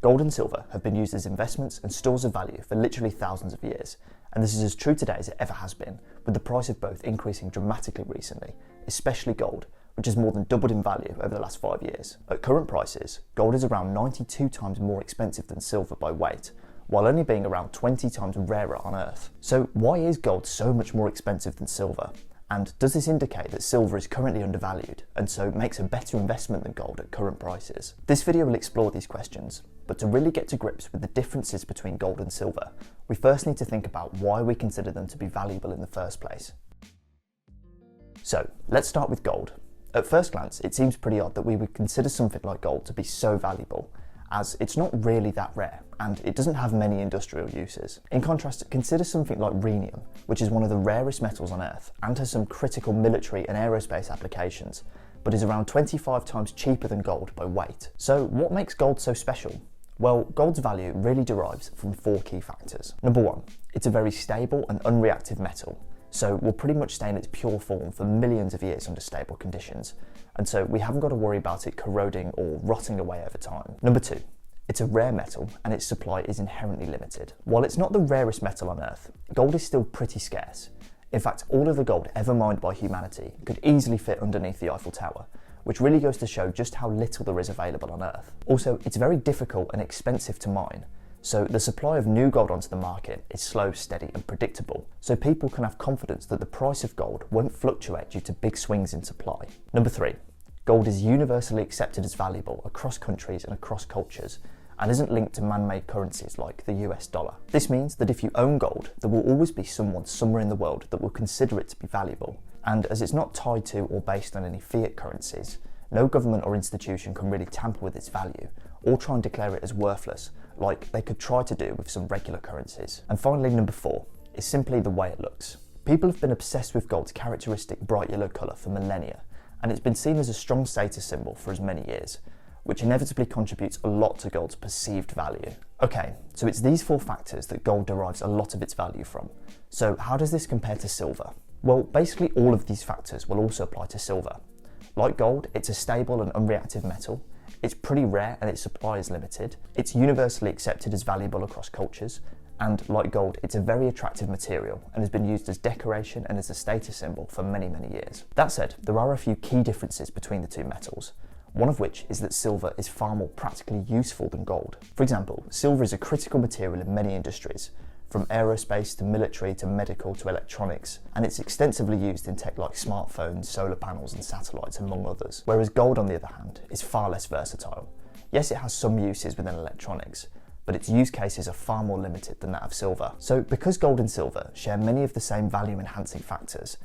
Gold and silver have been used as investments and stores of value for literally thousands of years, and this is as true today as it ever has been, with the price of both increasing dramatically recently, especially gold, which has more than doubled in value over the last 5 years. At current prices, gold is around 92 times more expensive than silver by weight, while only being around 20 times rarer on Earth. So why is gold so much more expensive than silver? And does this indicate that silver is currently undervalued and so makes a better investment than gold at current prices? This video will explore these questions, but to really get to grips with the differences between gold and silver, we first need to think about why we consider them to be valuable in the first place. So let's start with gold. At first glance, it seems pretty odd that we would consider something like gold to be so valuable, as it's not really that rare, and it doesn't have many industrial uses. In contrast, consider something like rhenium, which is one of the rarest metals on Earth and has some critical military and aerospace applications, but is around 25 times cheaper than gold by weight. So what makes gold so special? Well, gold's value really derives from 4 key factors. Number 1, it's a very stable and unreactive metal, so will pretty much stay in its pure form for millions of years under stable conditions, and so we haven't got to worry about it corroding or rotting away over time. Number 2, it's a rare metal and its supply is inherently limited. While it's not the rarest metal on Earth, gold is still pretty scarce. In fact, all of the gold ever mined by humanity could easily fit underneath the Eiffel Tower, which really goes to show just how little there is available on Earth. Also, it's very difficult and expensive to mine, so the supply of new gold onto the market is slow, steady and predictable, so people can have confidence that the price of gold won't fluctuate due to big swings in supply. Number 3, gold is universally accepted as valuable across countries and across cultures, and isn't linked to man-made currencies like the US dollar. This means that if you own gold, there will always be someone somewhere in the world that will consider it to be valuable, and as it's not tied to or based on any fiat currencies, no government or institution can really tamper with its value or try and declare it as worthless, like they could try to do with some regular currencies. And finally, number 4 is simply the way it looks. People have been obsessed with gold's characteristic bright yellow colour for millennia, and it's been seen as a strong status symbol for as many years, which inevitably contributes a lot to gold's perceived value. Okay, so it's these 4 factors that gold derives a lot of its value from. So how does this compare to silver? Well, basically all of these factors will also apply to silver. Like gold, it's a stable and unreactive metal, it's pretty rare and its supply is limited, it's universally accepted as valuable across cultures, and like gold, it's a very attractive material and has been used as decoration and as a status symbol for many, many years. That said, there are a few key differences between the 2 metals, one of which is that silver is far more practically useful than gold. For example, silver is a critical material in many industries, from aerospace to military to medical to electronics, and it's extensively used in tech like smartphones, solar panels and satellites, among others. Whereas gold, on the other hand, is far less versatile. Yes, it has some uses within electronics, but its use cases are far more limited than that of silver. So because gold and silver share many of the same value enhancing factors,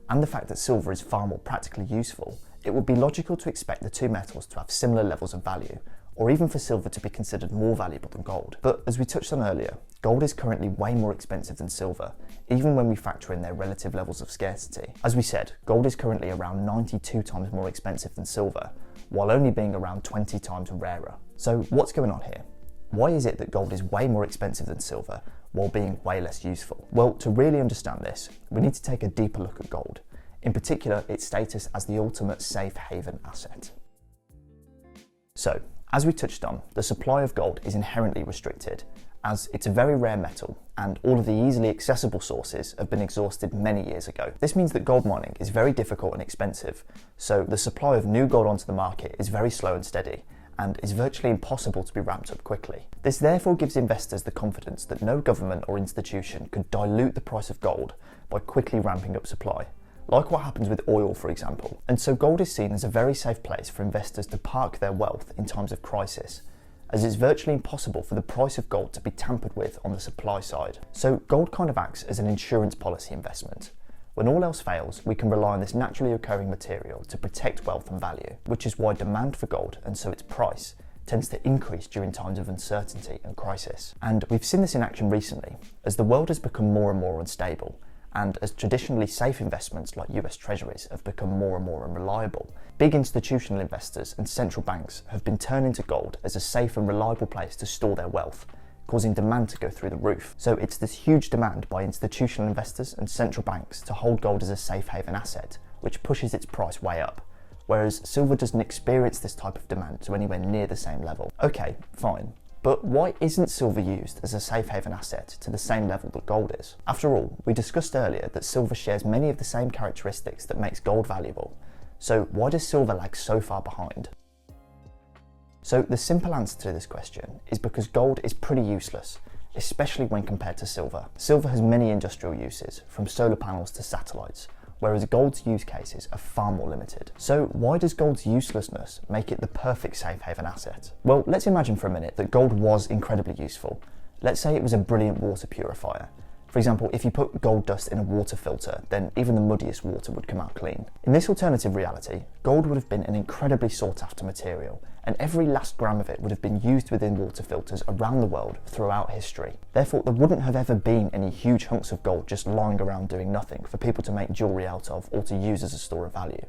and the fact that silver is far more practically useful, it would be logical to expect the 2 metals to have similar levels of value, or even for silver to be considered more valuable than gold. But as we touched on earlier, gold is currently way more expensive than silver, even when we factor in their relative levels of scarcity. As we said, gold is currently around 92 times more expensive than silver, while only being around 20 times rarer. So what's going on here? Why is it that gold is way more expensive than silver, while being way less useful? Well, to really understand this, we need to take a deeper look at gold, in particular its status as the ultimate safe haven asset. So, as we touched on, the supply of gold is inherently restricted, as it's a very rare metal and all of the easily accessible sources have been exhausted many years ago. This means that gold mining is very difficult and expensive, so the supply of new gold onto the market is very slow and steady, and is virtually impossible to be ramped up quickly. This therefore gives investors the confidence that no government or institution could dilute the price of gold by quickly ramping up supply, like what happens with oil, for example. And so gold is seen as a very safe place for investors to park their wealth in times of crisis, as it's virtually impossible for the price of gold to be tampered with on the supply side. So gold kind of acts as an insurance policy investment. When all else fails, we can rely on this naturally occurring material to protect wealth and value, which is why demand for gold, and so its price, tends to increase during times of uncertainty and crisis. And we've seen this in action recently, as the world has become more and more unstable, and as traditionally safe investments like US Treasuries have become more and more unreliable, big institutional investors and central banks have been turning to gold as a safe and reliable place to store their wealth, causing demand to go through the roof. So it's this huge demand by institutional investors and central banks to hold gold as a safe haven asset, which pushes its price way up, whereas silver doesn't experience this type of demand to anywhere near the same level. Okay, fine. But why isn't silver used as a safe haven asset to the same level that gold is? After all, we discussed earlier that silver shares many of the same characteristics that makes gold valuable. So why does silver lag so far behind? So the simple answer to this question is because gold is pretty useless, especially when compared to silver. Silver has many industrial uses, from solar panels to satellites, whereas gold's use cases are far more limited. So why does gold's uselessness make it the perfect safe haven asset? Well, let's imagine for a minute that gold was incredibly useful. Let's say it was a brilliant water purifier. For example, if you put gold dust in a water filter, then even the muddiest water would come out clean. In this alternative reality, gold would have been an incredibly sought after material, and every last gram of it would have been used within water filters around the world throughout history. Therefore, there wouldn't have ever been any huge hunks of gold just lying around doing nothing for people to make jewellery out of or to use as a store of value.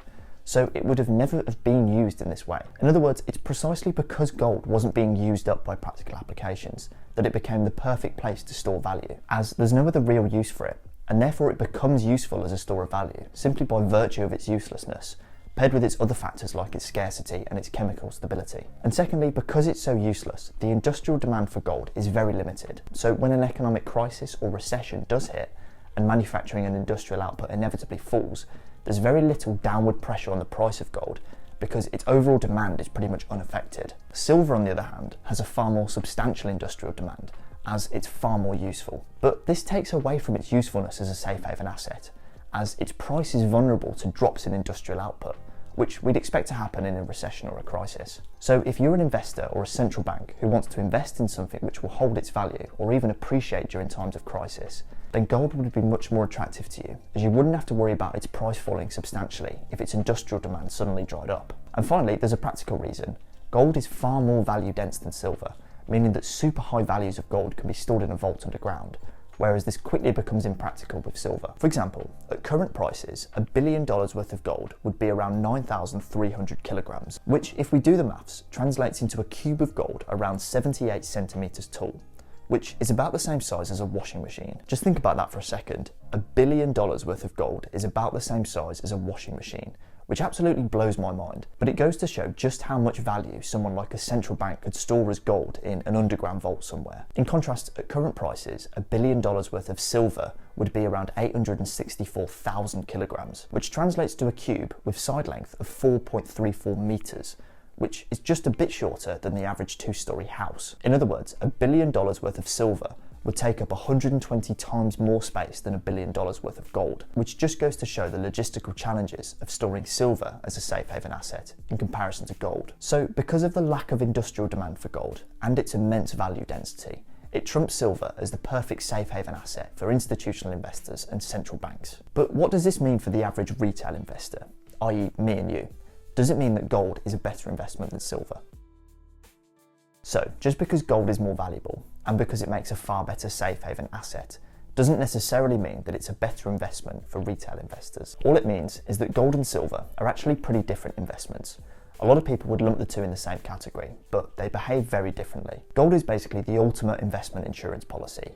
So it would have never have been used in this way. In other words, it's precisely because gold wasn't being used up by practical applications that it became the perfect place to store value, as there's no other real use for it, and therefore it becomes useful as a store of value simply by virtue of its uselessness, paired with its other factors like its scarcity and its chemical stability. And secondly, because it's so useless, the industrial demand for gold is very limited. So when an economic crisis or recession does hit, and manufacturing and industrial output inevitably falls, there's very little downward pressure on the price of gold because its overall demand is pretty much unaffected. Silver, on the other hand, has a far more substantial industrial demand as it's far more useful. But this takes away from its usefulness as a safe haven asset, as its price is vulnerable to drops in industrial output, which we'd expect to happen in a recession or a crisis. So if you're an investor or a central bank who wants to invest in something which will hold its value or even appreciate during times of crisis, then gold would be much more attractive to you, as you wouldn't have to worry about its price falling substantially if its industrial demand suddenly dried up. And finally, there's a practical reason. Gold is far more value dense than silver, meaning that super high values of gold can be stored in a vault underground, whereas this quickly becomes impractical with silver. For example, at current prices, $1 billion worth of gold would be around 9,300 kilograms, which, if we do the maths, translates into a cube of gold around 78 centimeters tall, which is about the same size as a washing machine. Just think about that for a second. $1 billion worth of gold is about the same size as a washing machine, which absolutely blows my mind. But it goes to show just how much value someone like a central bank could store as gold in an underground vault somewhere. In contrast, at current prices, $1 billion worth of silver would be around 864,000 kilograms, which translates to a cube with side length of 4.34 meters, which is just a bit shorter than the average two-story house. In other words, $1 billion worth of silver would take up 120 times more space than $1 billion worth of gold, which just goes to show the logistical challenges of storing silver as a safe haven asset in comparison to gold. So because of the lack of industrial demand for gold and its immense value density, it trumps silver as the perfect safe haven asset for institutional investors and central banks. But what does this mean for the average retail investor, i.e. me and you? Does it mean that gold is a better investment than silver? So, just because gold is more valuable, and because it makes a far better safe haven asset, doesn't necessarily mean that it's a better investment for retail investors. All it means is that gold and silver are actually pretty different investments. A lot of people would lump the two in the same category, but they behave very differently. Gold is basically the ultimate investment insurance policy,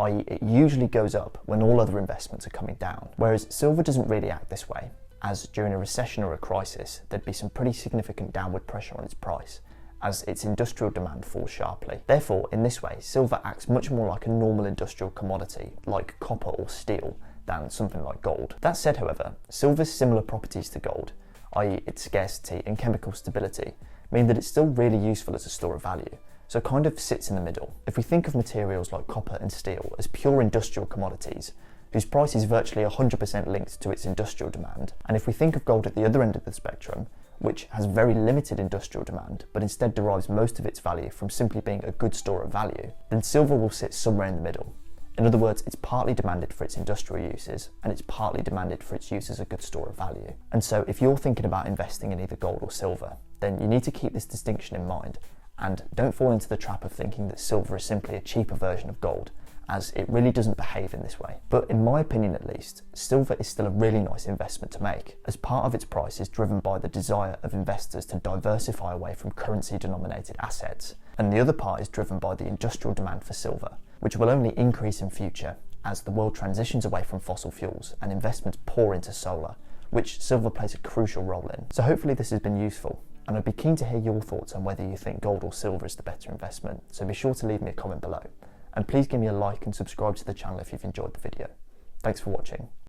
i.e. it usually goes up when all other investments are coming down, whereas silver doesn't really act this way, as during a recession or a crisis, there'd be some pretty significant downward pressure on its price, as its industrial demand falls sharply. Therefore, in this way, silver acts much more like a normal industrial commodity, like copper or steel, than something like gold. That said, however, silver's similar properties to gold, i.e. its scarcity and chemical stability, mean that it's still really useful as a store of value, so it kind of sits in the middle. If we think of materials like copper and steel as pure industrial commodities, whose price is virtually 100% linked to its industrial demand, and if we think of gold at the other end of the spectrum, which has very limited industrial demand, but instead derives most of its value from simply being a good store of value, then silver will sit somewhere in the middle. In other words, it's partly demanded for its industrial uses, and it's partly demanded for its use as a good store of value. And so if you're thinking about investing in either gold or silver, then you need to keep this distinction in mind, and don't fall into the trap of thinking that silver is simply a cheaper version of gold, as it really doesn't behave in this way. But in my opinion at least, silver is still a really nice investment to make, as part of its price is driven by the desire of investors to diversify away from currency denominated assets, and the other part is driven by the industrial demand for silver, which will only increase in future as the world transitions away from fossil fuels and investments pour into solar, which silver plays a crucial role in. So hopefully this has been useful. And I'd be keen to hear your thoughts on whether you think gold or silver is the better investment, so be sure to leave me a comment below. And please give me a like and subscribe to the channel if you've enjoyed the video. Thanks for watching.